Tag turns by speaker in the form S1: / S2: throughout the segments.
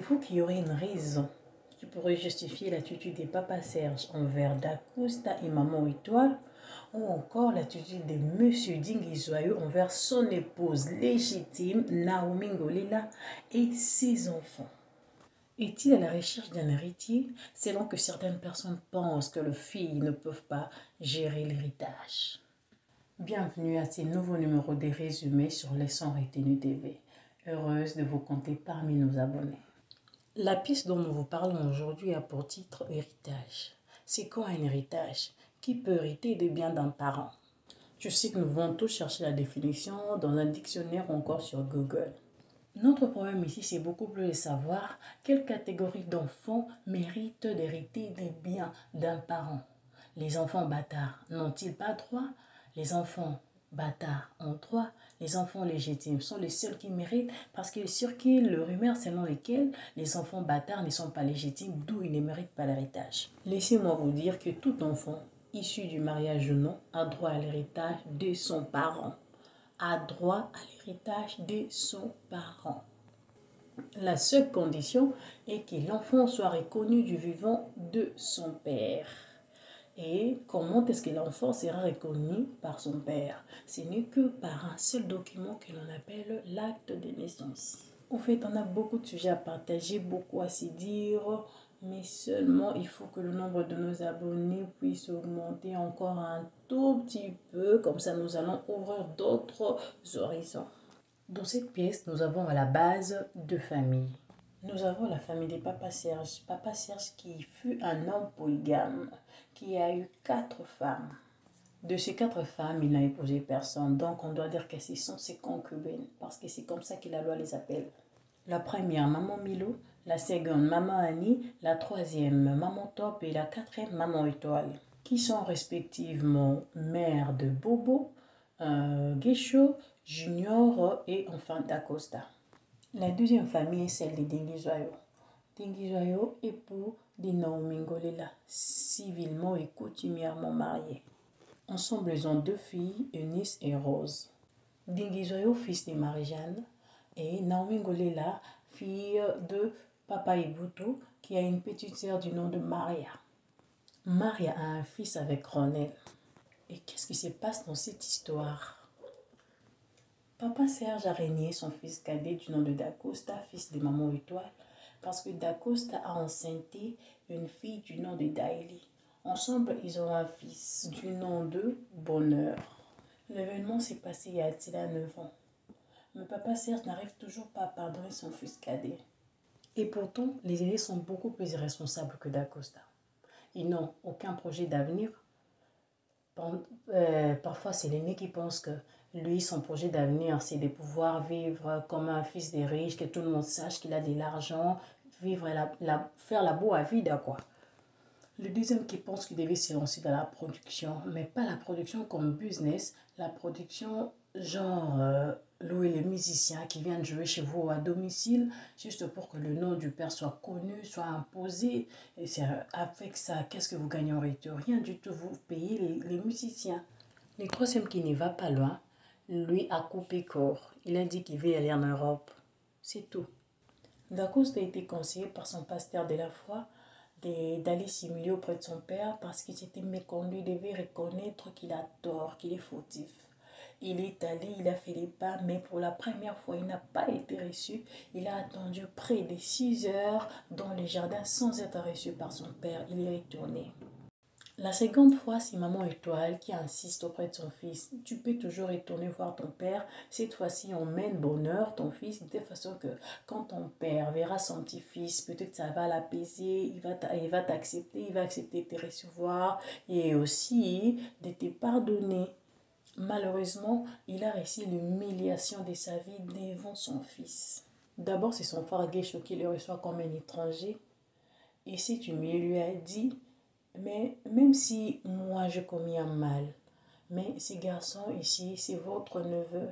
S1: Pensez-vous qu'il y aurait une raison qui pourrait justifier l'attitude des papas Serge envers Dacosta et Maman Étoile, ou encore l'attitude de Monsieur Dinguizoyo envers son épouse légitime Naomi Ngolela et ses enfants? Est-il à la recherche d'un héritier, selon que certaines personnes pensent que les filles ne peuvent pas gérer l'héritage? Bienvenue à ce nouveau numéro des résumés sur les sons retenus TV. Heureuse de vous compter parmi nos abonnés. La piste dont nous vous parlons aujourd'hui a pour titre héritage. C'est quoi un héritage? Qui peut hériter des biens d'un parent? Je sais que nous devons tous chercher la définition dans un dictionnaire ou encore sur Google. Notre problème ici, c'est beaucoup plus de savoir quelle catégorie d'enfants méritent d'hériter des biens d'un parent. Les enfants bâtards n'ont-ils pas droit? Les enfants bâtards ont droit. Les enfants légitimes sont les seuls qui méritent parce qu'il circule le rumeur selon lesquelles les enfants bâtards ne sont pas légitimes, d'où ils ne méritent pas l'héritage. Laissez-moi vous dire que tout enfant, issu du mariage ou non, a droit à l'héritage de son parent. A droit à l'héritage de son parent. La seule condition est que l'enfant soit reconnu du vivant de son père. Et comment est-ce que l'enfant sera reconnu par son père? Ce n'est que par un seul document que l'on appelle l'acte de naissance. En fait, on a beaucoup de sujets à partager, beaucoup à se dire, mais seulement il faut que le nombre de nos abonnés puisse augmenter encore un tout petit peu, comme ça nous allons ouvrir d'autres horizons. Dans cette pièce, nous avons à la base deux familles. Nous avons la famille des Papa Serge. Papa Serge qui fut un homme polygame, qui a eu 4 femmes. De ces 4 femmes, il n'a épousé personne. Donc on doit dire que ce sont ses concubines, parce que c'est comme ça que la loi les appelle. La première, Maman Milo. La seconde, Maman Annie. La troisième, Maman Top. Et la quatrième, Maman Étoile. Qui sont respectivement mère de Bobo, Guécho, Junior et enfin Dacosta. La deuxième famille est celle de Dinguizoyo. Dinguizoyo, époux de Naomi Ngolela, civilement et coutumièrement mariés. Ensemble, ils ont 2 filles, Eunice et Rose. Dinguizoyo, fils de Marie-Jeanne, et Naomi Ngolela, fille de Papa Ibutu, qui a une petite sœur du nom de Maria. Maria a un fils avec Ronel. Et qu'est-ce qui se passe dans cette histoire? Papa Serge a régné son fils cadet du nom de Dacosta, fils de Maman Étoile, parce que Dacosta a enceinté une fille du nom de Daily. Ensemble, ils ont un fils du nom de Bonheur. L'événement s'est passé il y a 9 ans. Mais Papa Serge n'arrive toujours pas à pardonner son fils cadet. Et pourtant, les aînés sont beaucoup plus irresponsables que Dacosta. Ils n'ont aucun projet d'avenir. Parfois, c'est l'aîné qui pense que lui, son projet d'avenir, c'est de pouvoir vivre comme un fils des riches, que tout le monde sache qu'il a de l'argent, vivre faire la boue à vide, quoi. Le deuxième qui pense qu'il devait se lancer dans la production, mais pas la production comme business, la production genre louer les musiciens qui viennent jouer chez vous à domicile, juste pour que le nom du père soit connu, soit imposé. Et c'est avec ça, qu'est-ce que vous gagneriez? Rien du tout, vous payez les musiciens. Le troisième qui n'y va pas loin, lui a coupé corps. Il a dit qu'il veut aller en Europe. C'est tout. Dacosta a été conseillé par son pasteur de la foi d'aller s'humilier auprès de son père parce qu'il s'était méconnu, il devait reconnaître qu'il a tort, qu'il est fautif. Il est allé, il a fait les pas, mais pour la première fois, il n'a pas été reçu. Il a attendu près de 6 heures dans le jardin sans être reçu par son père. Il est retourné. La seconde fois, c'est Maman Étoile qui insiste auprès de son fils. Tu peux toujours retourner voir ton père. Cette fois-ci, emmène Bonheur, ton fils, de façon que quand ton père verra son petit-fils, peut-être ça va l'apaiser, il va t'accepter, il va accepter de te recevoir et aussi de te pardonner. Malheureusement, il a reçu l'humiliation de sa vie devant son fils. D'abord, c'est son frère Guécho qui le reçoit comme un étranger. Et cette humilié lui a dit... Mais même si moi j'ai commis un mal, mais ce garçon ici, c'est votre neveu.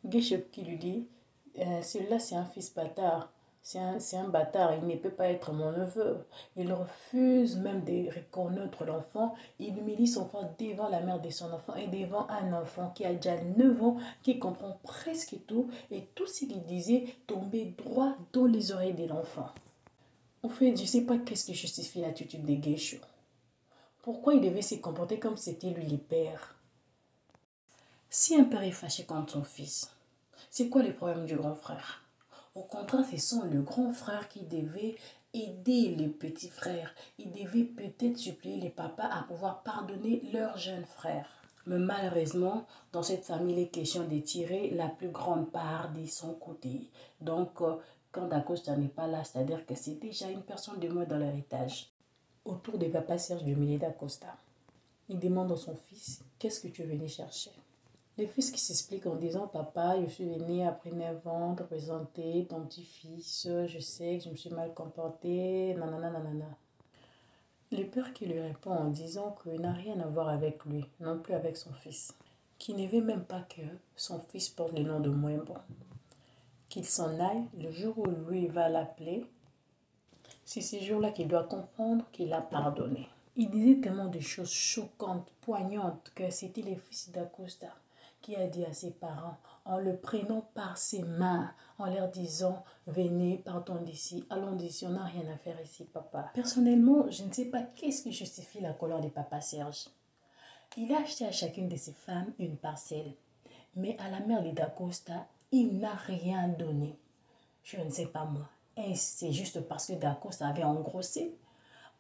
S1: Guéchep qui lui dit, celui-là c'est un fils bâtard, c'est un bâtard, il ne peut pas être mon neveu. Il refuse même de reconnaître l'enfant. Il humilie son enfant devant la mère de son enfant et devant un enfant qui a déjà 9 ans, qui comprend presque tout. Et tout ce qu'il disait tombait droit dans les oreilles de l'enfant. En fait, je ne sais pas qu'est-ce qui justifie l'attitude des Geisho. Pourquoi il devait se comporter comme si c'était lui le père? Si un père est fâché contre son fils, c'est quoi le problème du grand frère? Au contraire, ce sont le grand frère qui devait aider les petits frères. Il devait peut-être supplier les papas à pouvoir pardonner leur jeune frère. Mais malheureusement, dans cette famille, il est question de tirer la plus grande part de son côté. Donc, quand Dacosta n'est pas là, c'est-à-dire que c'est déjà une personne de moins dans l'héritage. Autour des papas Serge Dumilé d'Acosta, il demande à son fils, qu'est-ce que tu es venu chercher? Le fils qui s'explique en disant, papa, je suis venu après 9 ans te présenter ton petit-fils, je sais que je me suis mal comporté, nanana, nanana. Le père qui lui répond en disant qu'il n'a rien à voir avec lui, non plus avec son fils, qu'il ne veut même pas que son fils porte le nom de moins bon, qu'il s'en aille le jour où lui va l'appeler, c'est ce jour-là qu'il doit comprendre qu'il a pardonné. Il disait tellement de choses choquantes, poignantes, que c'était le fils d'Acosta qui a dit à ses parents, en le prenant par ses mains, en leur disant, venez, partons d'ici, allons d'ici, on n'a rien à faire ici, papa. Personnellement, je ne sais pas qu'est-ce qui justifie la colère de papa Serge. Il a acheté à chacune de ses femmes une parcelle, mais à la mère d'Acosta, il n'a rien donné. Je ne sais pas moi. Est-ce c'est juste parce que Dacosta avait engrossé?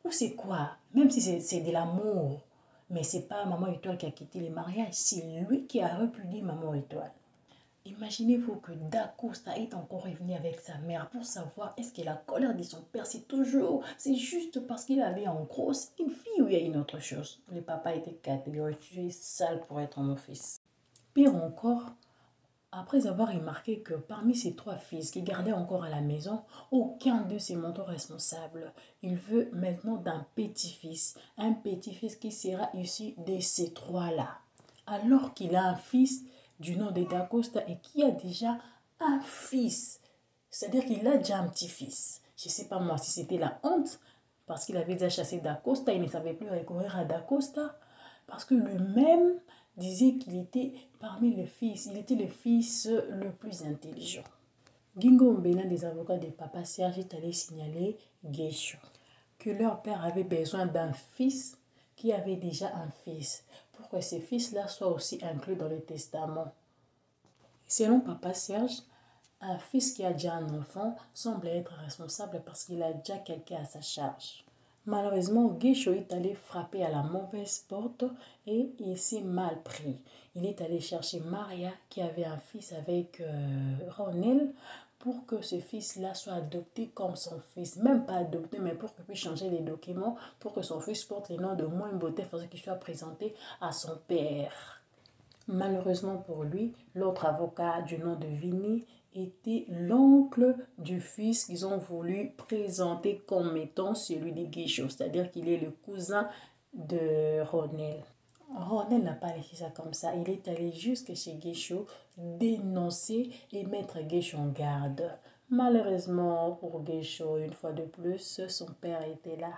S1: Ou c'est quoi? Même si c'est de l'amour. Mais c'est pas Maman Étoile qui a quitté le mariage, c'est lui qui a repudié Maman Étoile. Imaginez-vous que Dacosta est encore revenu avec sa mère pour savoir est-ce que la colère de son père, c'est juste parce qu'il avait en grosse une fille ou il y a une autre chose. Le papa était catégorique, tu es sale pour être mon fils. Pire encore, après avoir remarqué que parmi ses 3 fils qu'il gardait encore à la maison, aucun d'eux s'est montré responsable. Il veut maintenant d'un petit-fils, un petit-fils qui sera issu de ces 3-là. Alors qu'il a un fils du nom de Dacosta et qui a déjà un fils. C'est-à-dire qu'il a déjà un petit-fils. Je ne sais pas moi si c'était la honte, parce qu'il avait déjà chassé Dacosta, il ne savait plus recourir à Dacosta, parce que lui-même disait qu'il était parmi les fils, il était le fils le plus intelligent. Gingo Mbena, des avocats de Papa Serge, est allé signaler Geisho que leur père avait besoin d'un fils qui avait déjà un fils, pour que ce fils-là soit aussi inclus dans le testament. Selon Papa Serge, un fils qui a déjà un enfant semble être responsable parce qu'il a déjà quelqu'un à sa charge. Malheureusement, Geisho est allé frapper à la mauvaise porte et il s'est mal pris. Il est allé chercher Maria qui avait un fils avec Ronel pour que ce fils-là soit adopté comme son fils. Même pas adopté, mais pour qu'il puisse changer les documents, pour que son fils porte le nom de Mwembote, afin qu'il soit présenté à son père. Malheureusement pour lui, l'autre avocat du nom de Vinny était l'oncle du fils qu'ils ont voulu présenter comme étant celui de Geisho, c'est-à-dire qu'il est le cousin de Ronel. Ronel n'a pas laissé ça comme ça. Il est allé jusque chez Geisho dénoncer et mettre Geisho en garde. Malheureusement pour Geisho, une fois de plus, son père était là.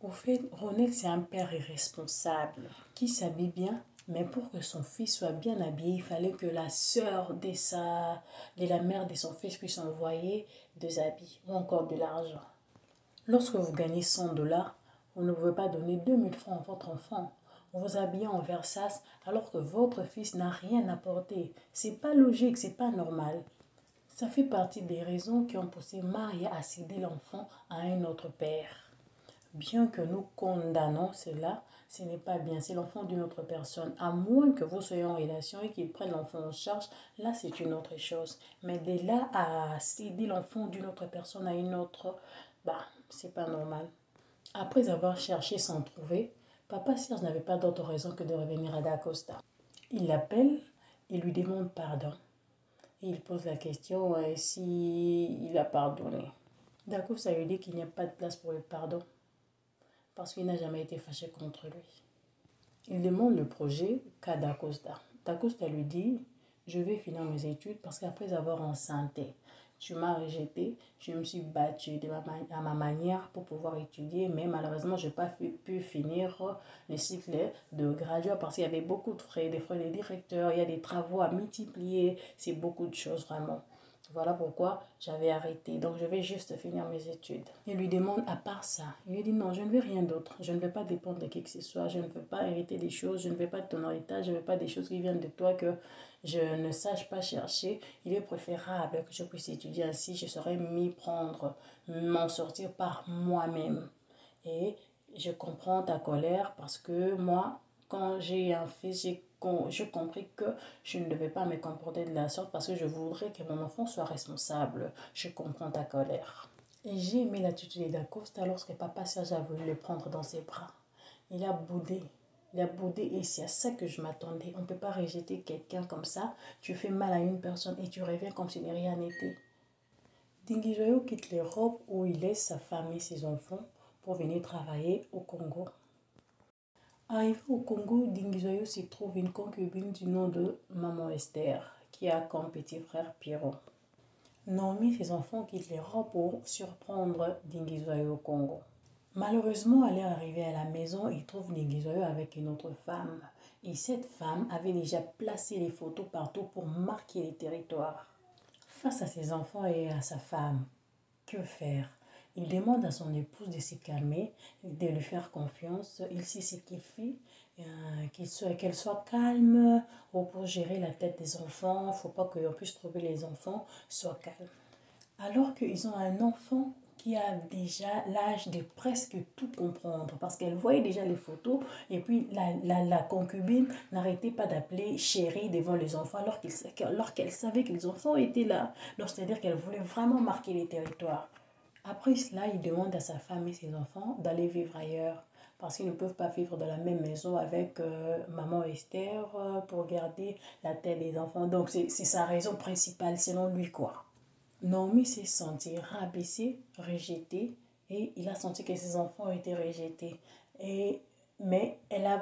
S1: Au fait, Ronel, c'est un père irresponsable qui s'habille bien, mais pour que son fils soit bien habillé, il fallait que la sœur de la mère de son fils puisse envoyer des habits ou encore de l'argent. Lorsque vous gagnez 100 dollars, vous ne pouvez pas donner 2000 francs à votre enfant. Vous vous habillez en Versace alors que votre fils n'a rien apporté. C'est pas logique, c'est pas normal. Ça fait partie des raisons qui ont poussé Maria à céder l'enfant à un autre père. Bien que nous condamnons cela, ce n'est pas bien. C'est l'enfant d'une autre personne. À moins que vous soyez en relation et qu'il prenne l'enfant en charge, là c'est une autre chose. Mais de là à céder l'enfant d'une autre personne à une autre, c'est pas normal. Après avoir cherché sans trouver, Papa Serge n'avait pas d'autre raison que de revenir à Dacosta. Il l'appelle et lui demande pardon. Et il pose la question si il a pardonné. Dacosta lui dit qu'il n'y a pas de place pour le pardon, parce qu'il n'a jamais été fâché contre lui. Il demande le projet qu'à Dacosta. Dacosta lui dit, je vais finir mes études parce qu'après avoir enceinté, Tu m'as rejeté, je me suis battue à ma manière pour pouvoir étudier, mais malheureusement, je n'ai pas pu finir le cycle de graduat parce qu'il y avait beaucoup de frais, des frais de directeur, il y a des travaux à multiplier, c'est beaucoup de choses vraiment. Voilà pourquoi j'avais arrêté. Donc, je vais juste finir mes études. Il lui demande à part ça. Il lui dit non, je ne veux rien d'autre. Je ne veux pas dépendre de qui que ce soit. Je ne veux pas hériter des choses. Je ne veux pas de ton héritage. Je ne veux pas des choses qui viennent de toi que je ne sache pas chercher. Il est préférable que je puisse étudier ainsi. Je saurais m'y prendre, m'en sortir par moi-même. Et je comprends ta colère parce que moi, quand j'ai un fils, j'ai compris que je ne devais pas me comporter de la sorte parce que je voudrais que mon enfant soit responsable. Je comprends ta colère. Et j'ai aimé l'attitude d'Acosta lorsque papa Serge a voulu le prendre dans ses bras. Il a boudé. Il a boudé et c'est à ça que je m'attendais. On ne peut pas rejeter quelqu'un comme ça. Tu fais mal à une personne et tu reviens comme si de rien n'était. Dinguijoyo quitte l'Europe où il laisse sa femme et ses enfants pour venir travailler au Congo. Arrivé au Congo, Dinguijoyo s'y trouve une concubine du nom de Maman Esther, qui a comme petit frère Pierrot. Naomi et ses enfants quittent l'Europe pour surprendre Dinguijoyo au Congo. Malheureusement, à leur arrivée à la maison, ils trouvent Dinguijoyo avec une autre femme. Et cette femme avait déjà placé les photos partout pour marquer les territoires. Face à ses enfants et à sa femme, que faire? Il demande à son épouse de se calmer, de lui faire confiance. Il sait ce qu'il fait, qu'elle soit calme pour gérer la tête des enfants. Il ne faut pas qu'on puisse trouver les enfants, soit calme. Alors qu'ils ont un enfant qui a déjà l'âge de presque tout comprendre parce qu'elle voyait déjà les photos et puis la concubine n'arrêtait pas d'appeler chérie devant les enfants alors qu'elle savait que les enfants étaient là. Donc c'est-à-dire qu'elle voulait vraiment marquer les territoires. Après cela, il demande à sa femme et ses enfants d'aller vivre ailleurs parce qu'ils ne peuvent pas vivre dans la même maison avec maman Esther pour garder la tête des enfants. Donc c'est sa raison principale selon lui quoi. Naomi s'est sentie rabaissée, rejetée, et il a senti que ses enfants étaient rejetés. Mais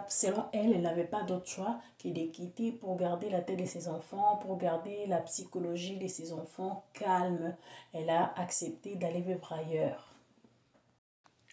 S1: selon elle, elle n'avait pas d'autre choix que de quitter pour garder la tête de ses enfants, pour garder la psychologie de ses enfants calme. Elle a accepté d'aller vivre ailleurs.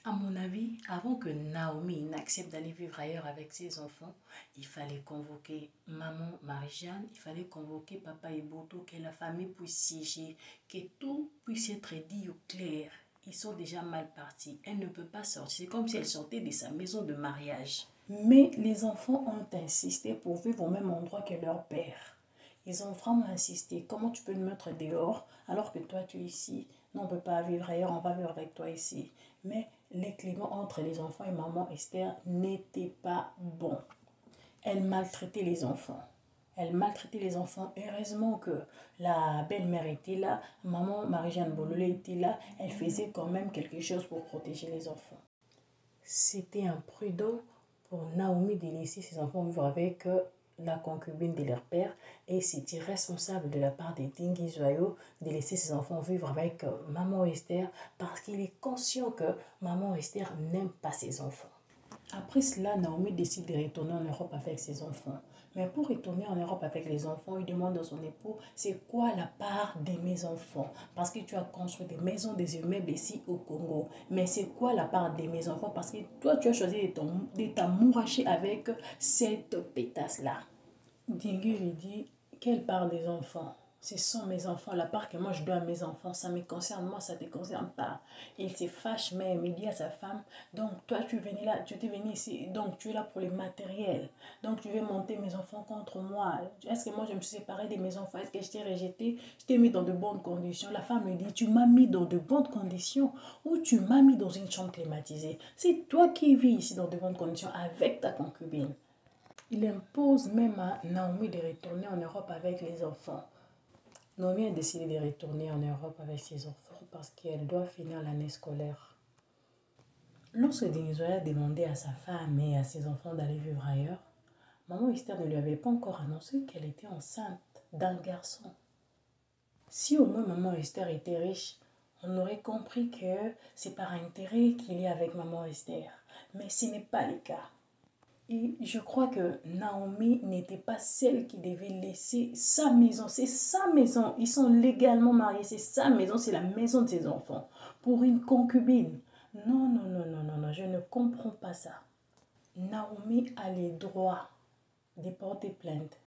S1: À mon avis, avant que Naomi n'accepte d'aller vivre ailleurs avec ses enfants, il fallait convoquer maman Marie-Jeanne, il fallait convoquer papa Eboto, que la famille puisse siéger, que tout puisse être dit au clair. Ils sont déjà mal partis. Elle ne peut pas sortir. C'est comme si elle sortait de sa maison de mariage. Mais les enfants ont insisté pour vivre au même endroit que leur père. Ils ont vraiment insisté. Comment tu peux nous mettre dehors alors que toi tu es ici? Non, on ne peut pas vivre ailleurs, on va vivre avec toi ici. Mais les climats entre les enfants et maman Esther n'étaient pas bons. Elle maltraitait les enfants. Elle maltraitait les enfants. Heureusement que la belle-mère était là, maman Marie-Jeanne Bololé était là. Elle faisait quand même quelque chose pour protéger les enfants. C'était imprudent pour Naomi de laisser ses enfants vivre avec la concubine de leur père et c'est irresponsable de la part de Dinguijoyo de laisser ses enfants vivre avec maman Esther parce qu'il est conscient que maman Esther n'aime pas ses enfants. Après cela, Naomi décide de retourner en Europe avec ses enfants. Mais pour retourner en Europe avec les enfants, il demande à son époux, c'est quoi la part de mes enfants? Parce que tu as construit des maisons, des immeubles ici au Congo. Mais c'est quoi la part de mes enfants? Parce que toi, tu as choisi de t'amouracher avec cette pétasse-là. Dingue lui dit, quelle part des enfants? Ce sont mes enfants, la part que moi je dois à mes enfants, ça me concerne, moi ça ne te concerne pas. Il se fâche même, il dit à sa femme, donc toi tu es venu là, tu t'es venu ici, donc tu es là pour le matériel, donc tu veux monter mes enfants contre moi. Est-ce que moi je me suis séparée de mes enfants? Est-ce que je t'ai rejeté? Je t'ai mis dans de bonnes conditions. La femme lui dit, tu m'as mis dans de bonnes conditions ou tu m'as mis dans une chambre climatisée. C'est toi qui vis ici dans de bonnes conditions avec ta concubine. Il impose même à Naomi de retourner en Europe avec les enfants. Naomi a décidé de retourner en Europe avec ses enfants parce qu'elle doit finir l'année scolaire. Lorsque Dinguijoyo a demandé à sa femme et à ses enfants d'aller vivre ailleurs, maman Esther ne lui avait pas encore annoncé qu'elle était enceinte d'un garçon. Si au moins maman Esther était riche, on aurait compris que c'est par intérêt qu'il est avec maman Esther. Mais ce n'est pas le cas. Et je crois que Naomi n'était pas celle qui devait laisser sa maison. C'est sa maison. Ils sont légalement mariés. C'est sa maison. C'est la maison de ses enfants. Pour une concubine. Non, non, non, non, non, non. Je ne comprends pas ça. Naomi a les droits de porter plainte.